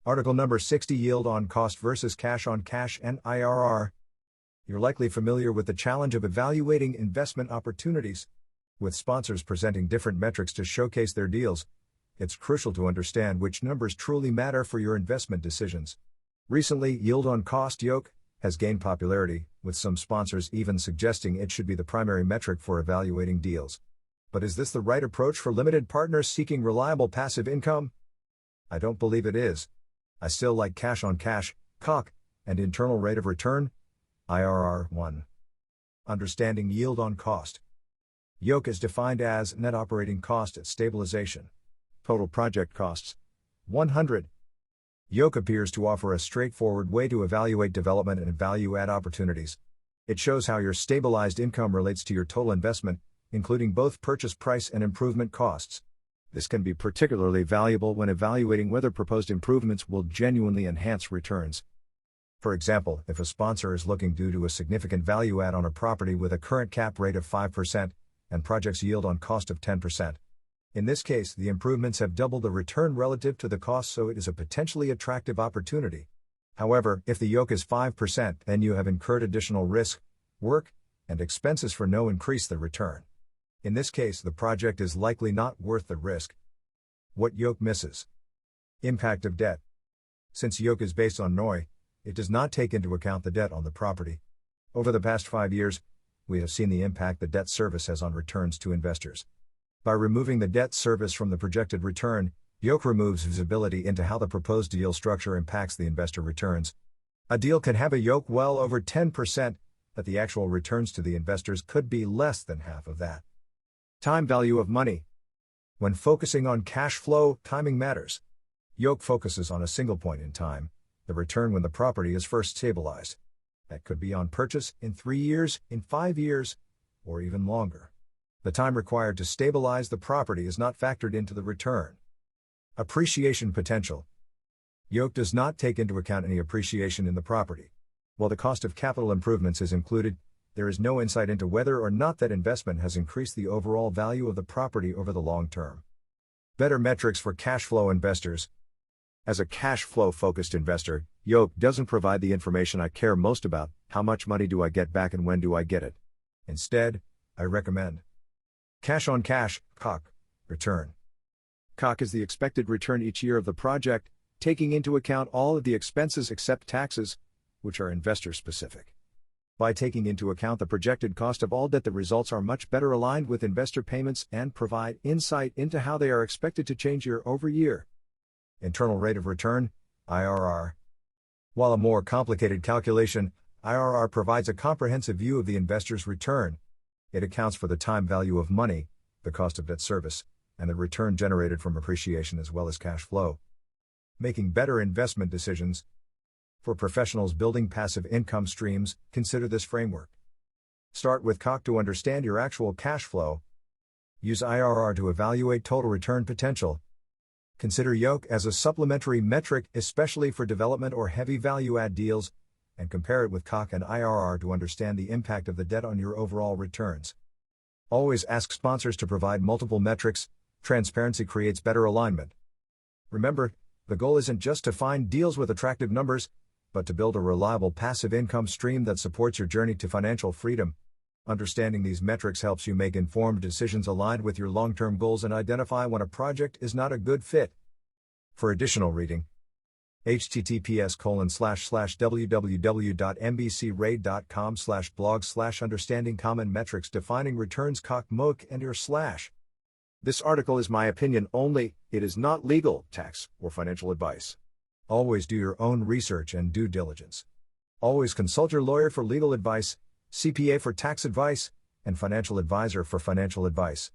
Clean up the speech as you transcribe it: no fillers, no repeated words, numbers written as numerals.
Article number 60, Yield on Cost versus Cash on Cash and IRR. You're likely familiar with the challenge of evaluating investment opportunities. With sponsors presenting different metrics to showcase their deals, it's crucial to understand which numbers truly matter for your investment decisions. Recently, yield on cost (YOC) has gained popularity, with some sponsors even suggesting it should be the primary metric for evaluating deals. But is this the right approach for limited partners seeking reliable passive income? I don't believe it is. I still like cash on cash (COC) and internal rate of return (IRR). 1. Understanding yield on cost. YOC is defined as net operating cost at stabilization. Total project costs 100. YOC appears to offer a straightforward way to evaluate development and value-add opportunities. It shows how your stabilized income relates to your total investment, including both purchase price and improvement costs. This can be particularly valuable when evaluating whether proposed improvements will genuinely enhance returns. For example, if a sponsor is looking due to a significant value add on a property with a current cap rate of 5% and project's yield on cost of 10%. In this case, the improvements have doubled the return relative to the cost, so it is a potentially attractive opportunity. However, if the YOC is 5%, then you have incurred additional risk, work, and expenses for no increase the return. In this case, the project is likely not worth the risk. What YOC misses? Impact of debt. Since YOC is based on NOI, it does not take into account the debt on the property. Over the past 5 years, we have seen the impact the debt service has on returns to investors. By removing the debt service from the projected return, YOC removes visibility into how the proposed deal structure impacts the investor returns. A deal can have a YOC well over 10%, but the actual returns to the investors could be less than half of that. Time value of money. When focusing on cash flow, timing matters. YOC focuses on a single point in time, the return when the property is first stabilized. That could be on purchase, in 3 years, in 5 years, or even longer. The time required to stabilize the property is not factored into the return. Appreciation potential. YOC does not take into account any appreciation in the property. While the cost of capital improvements is included, there is no insight into whether or not that investment has increased the overall value of the property over the long term. Better metrics for cash flow investors. As a cash flow-focused investor, YOC doesn't provide the information I care most about: how much money do I get back and when do I get it. Instead, I recommend cash on cash (COC) return. COC is the expected return each year of the project, taking into account all of the expenses except taxes, which are investor-specific. By taking into account the projected cost of all debt, the results are much better aligned with investor payments and provide insight into how they are expected to change year over year. Internal rate of return, IRR. While a more complicated calculation, IRR provides a comprehensive view of the investor's return. It accounts for the time value of money, the cost of debt service, and the return generated from appreciation as well as cash flow. Making better investment decisions. For professionals building passive income streams, consider this framework. Start with COC to understand your actual cash flow. Use IRR to evaluate total return potential. Consider YOC as a supplementary metric, especially for development or heavy value-add deals, and compare it with COC and IRR to understand the impact of the debt on your overall returns. Always ask sponsors to provide multiple metrics. Transparency creates better alignment. Remember, the goal isn't just to find deals with attractive numbers, but to build a reliable passive income stream that supports your journey to financial freedom. Understanding these metrics helps you make informed decisions aligned with your long-term goals and identify when a project is not a good fit. For additional reading, https://www.mbcraid.com/blog/understanding common metrics defining returns COC MOC and your/. This article is my opinion only, it is not legal, tax, or financial advice. Always do your own research and due diligence. Always consult your lawyer for legal advice, CPA for tax advice, and financial advisor for financial advice.